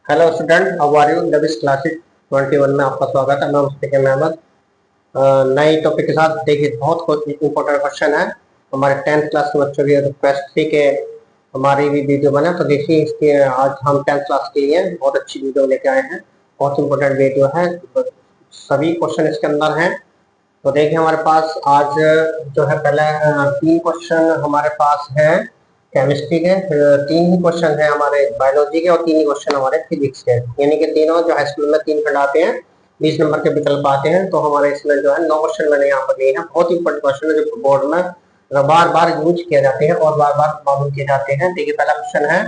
Hello student, how are you? Lavish Classes 21 में आपका स्वागत है। मैं मुस्तफा अहमद नई टॉपिक के साथ। देखिए, बहुत कुछ इंपॉर्टेंट क्वेश्चन है हमारे 10th क्लास के बच्चों की रिक्वेस्ट थी कि हमारी भी वीडियो बने। तो देखिए, इसके आज हम 10th क्लास के लिए बहुत अच्छी वीडियो लेके आए हैं। बहुत इंपॉर्टेंट वीडियो है, सभी क्वेश्चन इसके अंदर हैं। तो देखिए, हमारे पास आज जो है पहले 3 क्वेश्चन हमारे पास है केमिस्ट्री के, फिर 3 ही क्वेश्चन है हमारे बायोलॉजी के और 3 ही क्वेश्चन हमारे फिजिक्स के। यानी कि तीनों जो हाई स्कूल में 3 खंड आते हैं, 20 नंबर के विकल्प आते हैं। तो हमारे इसमें जो है 9 क्वेश्चन मैंने यहाँ पर लिए हैं। बहुत इंपॉर्टेंट क्वेश्चन है जो बोर्ड में बार बार यूज किए जाते हैं और बार बार मालूम किए जाते हैं। देखिए, पहला क्वेश्चन है,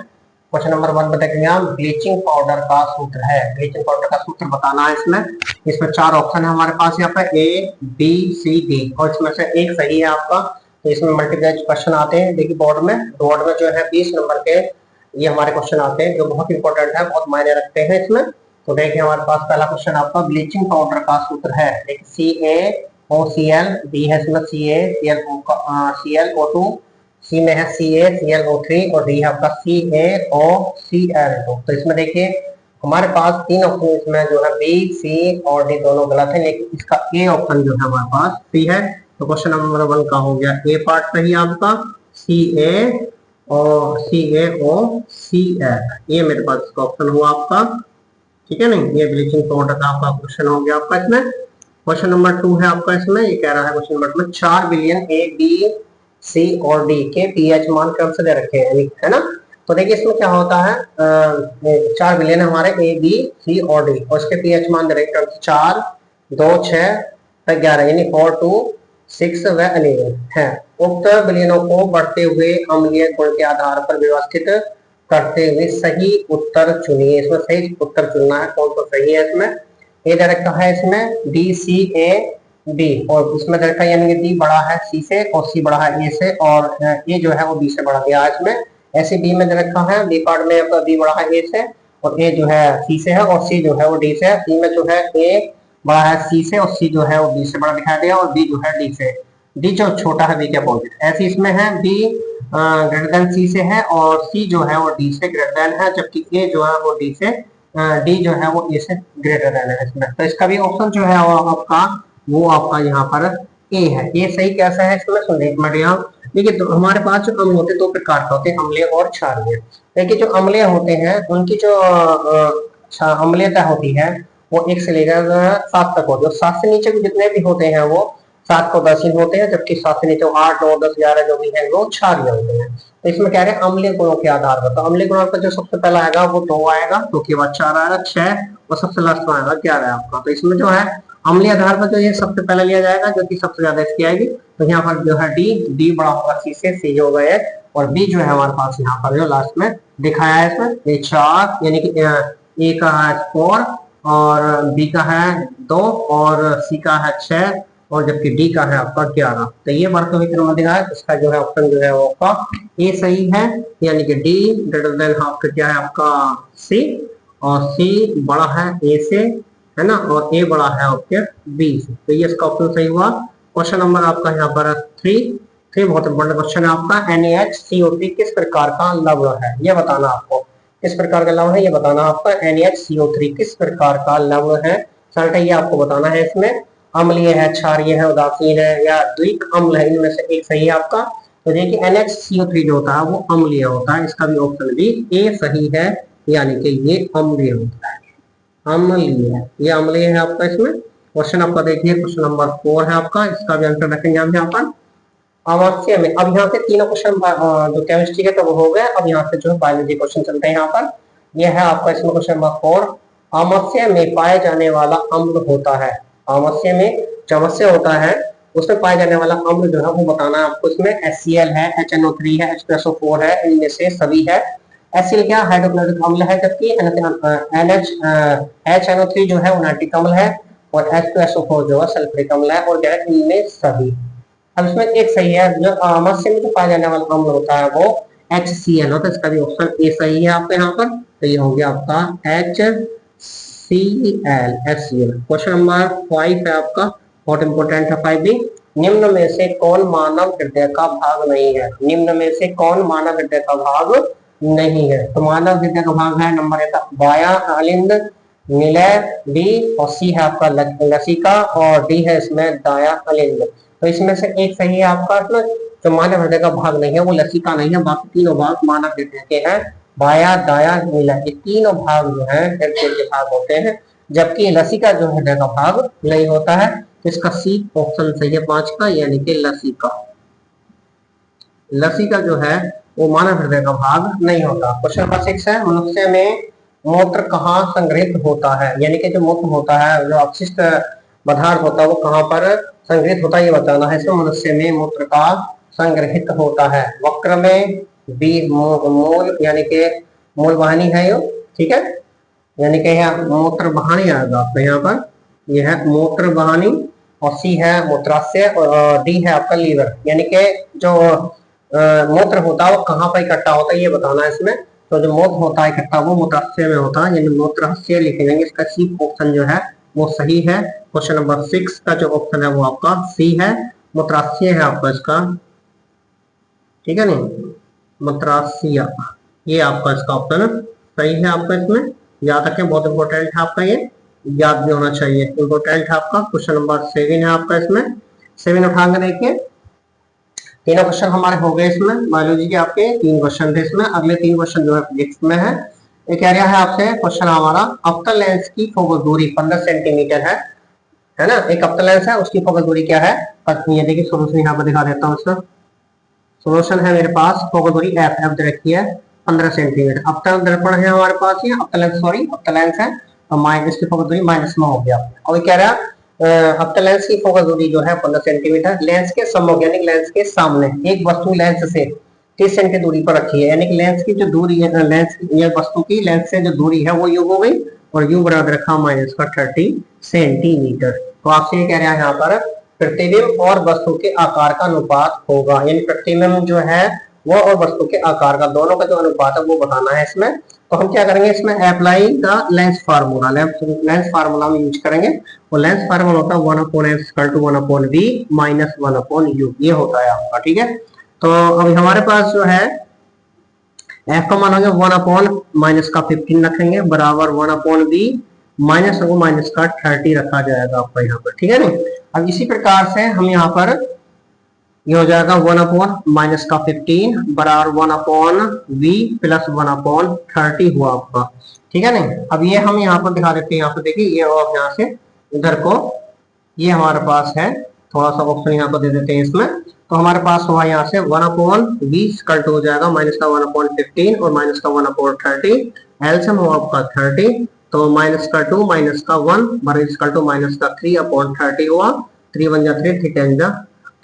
क्वेश्चन नंबर 1 बताएंगे हम। ब्लीचिंग पाउडर का सूत्र है। ब्लीचिंग पाउडर का सूत्र बताना है। इसमें 4 ऑप्शन है हमारे पास यहाँ पर, ए बी सी डी, और इसमें से एक सही है आपका। तो इसमें मल्टीपल क्वेश्चन आते हैं। देखिए, बोर्ड में जो है 20 नंबर के ये हमारे क्वेश्चन आते हैं जो बहुत इंपॉर्टेंट है, बहुत मायने रखते हैं इसमें। तो देखिए, हमारे पास पहला क्वेश्चन आपका ब्लीचिंग पाउडर का सूत्र है। देखिए, CaOCl, बी है इसमें CaClO2, सी में है CaClO3 और डी है आपका CaOCl2। तो इसमें देखिए हमारे पास 3 ऑप्शन इसमें जो है बी सी और डी दोनों गलत है, लेकिन इसका ए ऑप्शन जो है हमारे पास सी है। तो क्वेश्चन नंबर 1 का हो गया ए पार्ट सही आपका, CaClO ये मेरे पास इसका ऑप्शन हुआ आपका। ठीक है नहीं, ये ब्लीचिंग पाउडर का आपका क्वेश्चन हो गया आपका इसमें। क्वेश्चन नंबर 2 है आपका। इसमें ये कह रहा है question number 2 4 billion A B C और डी के पीएच मान क्रम से दे रखे हैं, है ना। तो देखिए, इसमें क्या होता है, 4 बिलियन हमारे ए बी सी और डी, और उसके पीएच मान दे रखे क्रम से 4 2 6 तक 11, यानी 4 2 6 व 11 है। उक्त बिलियनों को बढ़ते हुए अम्लीय गुण के आधार पर व्यवस्थित करते हुए सही उत्तर चुनिए। इसमें सही उत्तर चुनना है, कौन सा सही है। इसमें ए दे रखा है इसमें डी सी ए बी, और इसमें दे रखा है यानी कि डी बड़ा है सी से और सी बड़ा है ए से, और ए जो है वो बी से बड़ा गया है इसमें। ऐसे बी में दे रखा है, बी पार्ट में आपका बी बड़ा है ए से और ए जो है सी से है और सी जो है वो डी से है। सी में जो है ए बड़ा है सी से और सी जो है वो बी से बड़ा दिखाई दिया, और बी जो है डी से, डी जो छोटा है बी के अपोजिट। ऐसे इसमें है बी ग्रेटर देन सी से है और सी जो है वो डी से ग्रेटर देन है, जबकि ए जो है वो डी से डी जो है वो ए से ग्रेटर देन है इसमें। तो इसका भी ऑप्शन जो है वो आपका यहाँ पर ए है। ये सही कैसा है इसमें सुनिए बढ़िया। देखिए, तो हमारे पास जो अम्ल होते हैं 2 प्रकार के होते हैं, अम्लीय और क्षारीय। देखिए, जो अम्लीय होते हैं उनकी जो अम्लीयता होती है वो 1 से लेकर 7 तक होती है। 7 से नीचे जितने भी होते हैं वो 7 को 10 होते हैं, जबकि 7 से नीचे 8 9 10 11 जो भी है वो क्षारीय होते हैं। तो इसमें कह रहे हैं अम्लीय गुणों के आधार पर। तो अम्लीय गुणों पर जो सबसे पहला आएगा वो 2 आएगा, 2 के बाद 4 आएगा, 6 और सबसे लास्ट में आएगा 11 आपका। तो इसमें जो है अम्लीय आधार पर जो ये सबसे पहले लिया जाएगा, जो कि सबसे ज्यादा इसकी आएगी। तो यहाँ पर जो है डी बड़ा होगा सी से, सी हो गए, और बी जो है हमारे पास यहाँ पर जो लास्ट में दिखाया है इसमें ये 4, यानी कि ए का है 4 और बी का है 2 और सी का है 6 और जबकि डी का है आपका 11। तो ये बढ़ते हुए क्रम दिखा है। इसका जो है ऑप्शन जो है वो आपका ए सही है, यानी कि डी ग्रेटर देन हाफ का क्या है आपका सी, और सी बड़ा है ए से, है ना, और ए बड़ा है आपके बी से। तो ये इसका ऑप्शन सही हुआ। क्वेश्चन नंबर आपका यहाँ पर 3 बहुत इंपॉर्टेंट क्वेश्चन है आपका। NaHCO3 किस प्रकार का लवण है, ये बताना आपको। किस प्रकार का लवण है ये बताना आपका। NaHCO3 किस प्रकार का लवण है, सर ये आपको बताना है। इसमें अम्लीय है, क्षारीय है, उदासीन है या द्विक अम्ल है, इनमें से एक सही है आपका। तो देखिए, NaHCO3 जो होता है वो अम्लीय होता है। इसका भी ऑप्शन भी ए सही है, यानी कि ये अम्लीय होता है, अम्लीय, ये अम्लीय है आपका। इसमें क्वेश्चन आपका देखिए, क्वेश्चन नंबर 4 है आपका। इसका भी आंसर रखेंगे हम यहाँ पर अमावस्या में। अब यहाँ से तीनों क्वेश्चन जो केमिस्ट्री के तो वो हो गए। अब यहाँ से जो बायोलॉजी क्वेश्चन चलते हैं यहाँ पर। यह है आपका इसमें क्वेश्चन नंबर 4। अमावस्या में पाया जाने वाला अम्ल होता है। अमावस्या में जो अमावस्या होता है उसमें पाया जाने वाला अम्ल जो है वो बताना है आपको। इसमें HCl है, HNO3 है, H2SO4 है, इनमें से सभी है। HCl क्या हाइड्रोक्लोरिक अम्ल है, जबकि HNO3 जो है वो नाइट्रिक अम्ल है, और H2SO4 जो है सल्फ्यूरिक अम्ल है, और इनमें सभी। अब इसमें एक सही है, जो अमावस्या में जो पाया जाने वाला अम्ल होता है वो HCl होता है। इसका भी ऑप्शन ए सही है आपके यहाँ पर। तो ये हो गया आपका HCl। क्वेश्चन नंबर 5 है आपका, बहुत इंपोर्टेंट है 5 भी। निम्न में से कौन मानव हृदय का भाग नहीं है। निम्न में से कौन मानव हृदय का भाग नहीं है। तो मानव हृदय का भाग है नंबर ए बाया अलिंद, निलय डी, और सी है आपका लसिका, और डी है इसमें दाया अलिंद। तो इसमें से एक सही है आपका इसमें, जो मानव हृदय का भाग नहीं है वो लसिका नहीं है, बाकी तीनों भाग मानव हृदय के हैं, बाया दाया निलय, ये तीनों भाग जो है हृदय के भाग होते हैं, जबकि लसिका जो हृदय का भाग नहीं होता है। तो इसका सी ऑप्शन सही है 5 का, यानी कि लसिका। लसिका जो है वो मानव हृदय का भाग नहीं होता। क्वेश्चन नंबर 6 है, मनुष्य में मूत्र कहाँ संग्रहित होता है, यानी कि जो मूत्र होता है, जो अपशिष्ट पदार्थ होता है वो कहाँ पर संग्रहित होता है ये बताना है। इसमें मनुष्य में मूत्र का संग्रहित होता है वक्र में, बी मूल यानी कि मूल वाहिनी है ये, ठीक है, यानी कि यहाँ मूत्र वाहिनी आएगा आपका यहाँ पर, यह है मूत्र वाहिनी, और सी है मूत्राशय, और डी है आपका लीवर, यानी कि जो मूत्र होता है वो कहाँ पर इकट्ठा होता है ये बताना है इसमें। तो जो मूत्र होता है इकट्ठा वो मूत्राशय में होता है, यानी मूत्राशय लिखे जाएंगे। इसका सी ऑप्शन जो है वो सही है। क्वेश्चन नंबर 6 का जो ऑप्शन है वो आपका सी है, मूत्राशय है आपका इसका, ठीक है नहीं, मूत्राशय, ये आपका इसका ऑप्शन सही है आपका। इसमें याद रखें, बहुत इंपॉर्टेंट है आपका, ये याद भी होना चाहिए, इंपॉर्टेंट है आपका। क्वेश्चन नंबर 7 है आपका, इसमें 7 उठाकर देखिए। तीनों क्वेश्चन हमारे हो गए इसमें, बायोलॉजी के आपके 3 क्वेश्चन थे इसमें। अगले 3 क्वेश्चन जो है फिजिक्स में है। एक एरिया है आपसे क्वेश्चन हमारा, अवतल लेंस की फोकस दूरी 15 सेंटीमीटर है ना, एक अवतल लेंस है, उसकी फोकस दूरी क्या है, ये देखिए सोल्यूशन यहाँ पर दिखा देता हूँ इसका। सोल्यूशन है मेरे पास, फोकस दूरी एफ दे रखी है 15 सेंटीमीटर। अवतल दर्पण है हमारे पास, ये अवतल लेंस, सॉरी अवतल लेंस है, और माइनस की फोकस दूरी माइनस में हो गया। और कह रहा है अवतल लेंस की फोकस दूरी जो है 15 सेंटीमीटर, लेंस के सम्मुख यानी लेंस के सामने एक वस्तु लेंस से 30 सेंटी की दूरी पर रखी है, यानी कि लेंस की जो दूरी है, लेंस ये वस्तु की लेंस से जो दूरी है वो यू हो गई, और यू बराबर रखा माइनस का 30 सेंटीमीटर। तो आपसे ये कह रहा है यहाँ पर प्रतिबिंब और वस्तु के आकार का अनुपात होगा, यानी प्रतिबिंब जो है वो और वस्तु के आकार का दोनों का जो अनुपात है वो बताना है इसमें। तो हम क्या करेंगे इसमें, apply the lens formula, lens formula हम यूज करेंगे। वो लेंस फार्मूला होता है 1/f=1/v - 1/u, ये होता है आपका, ठीक है। तो अभी हमारे पास जो है f का मान हो गया 1/-15 रखेंगे, बराबर 1/v माइनस को माइनस का 30 रखा जाएगा आपका यहाँ पर, ठीक है ना। अब इसी प्रकार से हम यहाँ पर ये हो जाएगा 1/-15 बराबर 1/v + 1/30 हुआ आपका, ठीक है ना। अब ये हम यहाँ पर दिखा देते हैं, यहाँ पर देखिए ये, और यहाँ से इधर को ये हमारे पास है, थोड़ा सा ऑप्शन यहाँ पर दे देते हैं इसमें। तो हमारे पास हुआ यहाँ से 1/v हो जाएगा माइनस का 1/15 और माइनस का 1/30, एलसीएम हुआ आपका 30, तो माइनस का 2 माइनस का 1 बराबर माइनस का 3/30 हुआ, 3 × 1 = 3, 3 × 10 =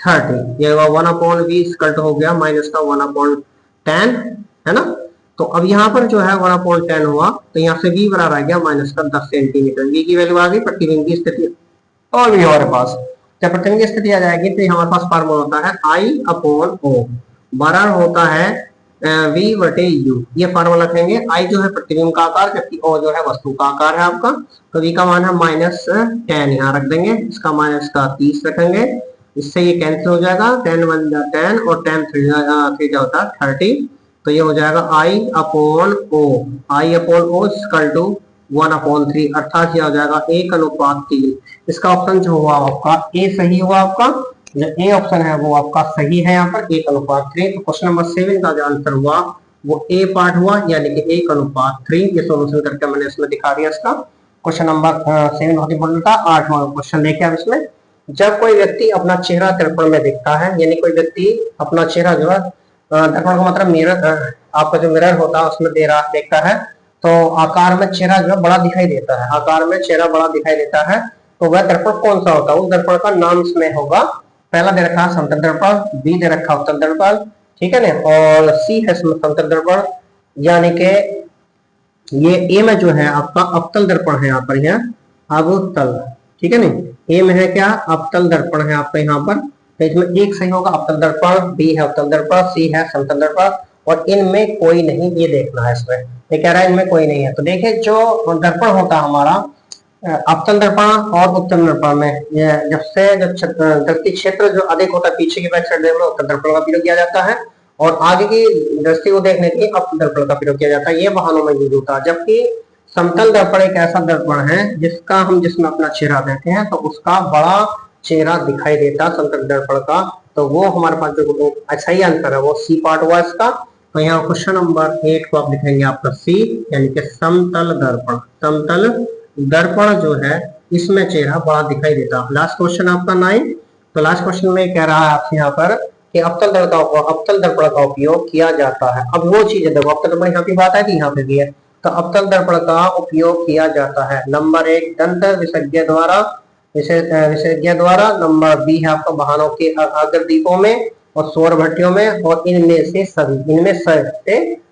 30, ये हुआ 1/v हो गया माइनस का 1/10, है ना। तो अब यहाँ पर जो है 1/10 हुआ, तो यहाँ से v बराबर आ गया माइनस का 10 सेंटीमीटर, v की वैल्यू आ गई, प्रतिबिंब की स्थिति और भी हमारे पास। जब प्रतिबिंब की स्थिति आ जाएगी तो हमारे पास फार्मूला होता है I/O बराबर होता है v/u, ये फार्मूला रखेंगे। I जो है प्रतिबिंब का आकार, जबकि O जो है वस्तु का आकार है आपका। तो v का मान है -10 यहाँ रख देंगे, इसका माइनस का 30 रखेंगे, इससे ये कैंसिल हो जाएगा, 10 × 1 = 10 और 10 × 3 होता है 30, तो ये हो जाएगा I/O, I/O = 1/3, अर्थात यह हो जाएगा 1/3। इसका ऑप्शन जो हुआ आपका ए सही हुआ आपका, जो ए ऑप्शन है वो आपका सही है यहाँ पर 1/3। तो क्वेश्चन नंबर 7 का जो आंसर हुआ वो ए पार्ट हुआ, यानी कि 1/3। ये सोल्यूशन करके मैंने इसमें दिखा दिया इसका। क्वेश्चन नंबर 7 बहुत इंपॉर्टेंट था। 8वां क्वेश्चन देखिए आप इसमें, जब कोई व्यक्ति अपना चेहरा दर्पण में दिखता है, यानी कोई व्यक्ति अपना चेहरा जो है दर्पण का मतलब मिरर, आपका जो मिरर होता है उसमें देखता है, तो आकार में चेहरा जो है बड़ा दिखाई देता है, आकार में चेहरा बड़ा दिखाई देता है, तो वह दर्पण कौन सा होता है, उस दर्पण का नाम इसमें होगा। पहला दे रखा है समतल दर्पण, बी दे रखा उत्तल दर्पण, ठीक है ना, और सी है समतल दर्पण, यानी कि ये ए में जो है आपका अवतल दर्पण है यहाँ पर, यहाँ अवतल, ठीक है ना। ए में है क्या, अवतल दर्पण है आपका यहाँ पर, तो इसमें एक सही होगा अवतल दर्पण, बी है उत्तल दर्पण, सी है समतल दर्पण, और इनमें कोई नहीं, ये देखना है इसमें। ये कह रहा है इनमें कोई नहीं है। तो देखिए जो दर्पण होता है हमारा अवतल दर्पण और उत्तल दर्पण में, जब दृष्टि क्षेत्र जो अधिक होता है पीछे की बैक साइड में, उत्तल दर्पण का प्रयोग किया जाता है, और आगे की दृष्टि को देखने के लिए अवतल दर्पण का प्रयोग किया जाता है। ये वाहनों में यूज होता है। जबकि समतल दर्पण एक ऐसा दर्पण है जिसमें अपना चेहरा देखते हैं तो उसका बड़ा चेहरा दिखाई देता है समतल दर्पण का। तो वो हमारे पास जो सही आंसर है वो सी पार्ट हुआ इसका। तो यहाँ क्वेश्चन नंबर 8 को आप लिखेंगे आपका सी, यानी कि समतल दर्पण। समतल दर्पण जो है इसमें चेहरा बड़ा दिखाई देता है। लास्ट क्वेश्चन आपका 9। तो लास्ट क्वेश्चन में कह रहा है आपसे यहाँ पर कि अवतल दर्पण का उपयोग किया जाता है। अब वो चीज है, देखो अवतल दर्पण यहाँ की बात है कि यहाँ पे भी है। तो अवतल दर्पण का उपयोग किया जाता है नंबर 1 दंत विशेषज्ञ द्वारा। नंबर बी है आपका वाहनों के अग्रदीपों में और सौर भट्टियों में, और इनमें से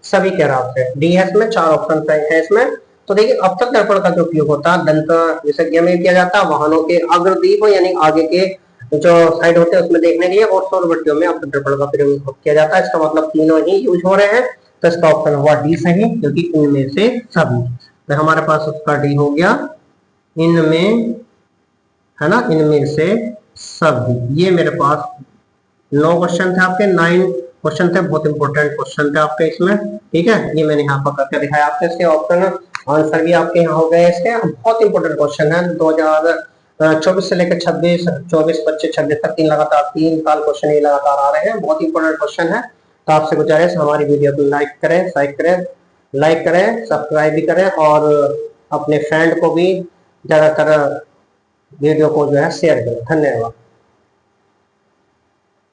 सभी के राव से। डी है इसमें, 4 ऑप्शन है इसमें। तो देखिए अवतल दर्पण का जो उपयोग होता है दंत विशेषज्ञ में किया जाता है, वाहनों के अग्रदीप यानी आगे के जो साइड होते हैं उसमें देखने के लिए, और सौर भट्टियों में अवतल दर्पण का प्रयोग किया जाता है। इसका मतलब तीनों ही यूज हो रहे हैं। तो इसका ऑप्शन हुआ डी सही, क्योंकि इनमें से सभी। तो हमारे पास उसका डी हो गया, इनमें, है ना, इनमें से सभी। ये मेरे पास 9 क्वेश्चन थे आपके, 9 क्वेश्चन थे, बहुत इंपॉर्टेंट क्वेश्चन थे आपके इसमें। ठीक है, ये मैंने यहाँ पर करके दिखाया आपके। इसके ऑप्शन आंसर भी आपके यहाँ हो गए। इसके बहुत इंपॉर्टेंट क्वेश्चन है। 2024 से लेकर 26, 24, 25, 26 तक 3 साल क्वेश्चन ये लगातार आ रहे हैं। बहुत इंपॉर्टेंट क्वेश्चन है। तो आपसे गुजारिश हमारी वीडियो को लाइक करें, सब्सक्राइब भी करें, और अपने फ्रेंड को भी ज्यादातर वीडियो को जो है शेयर करें। धन्यवाद।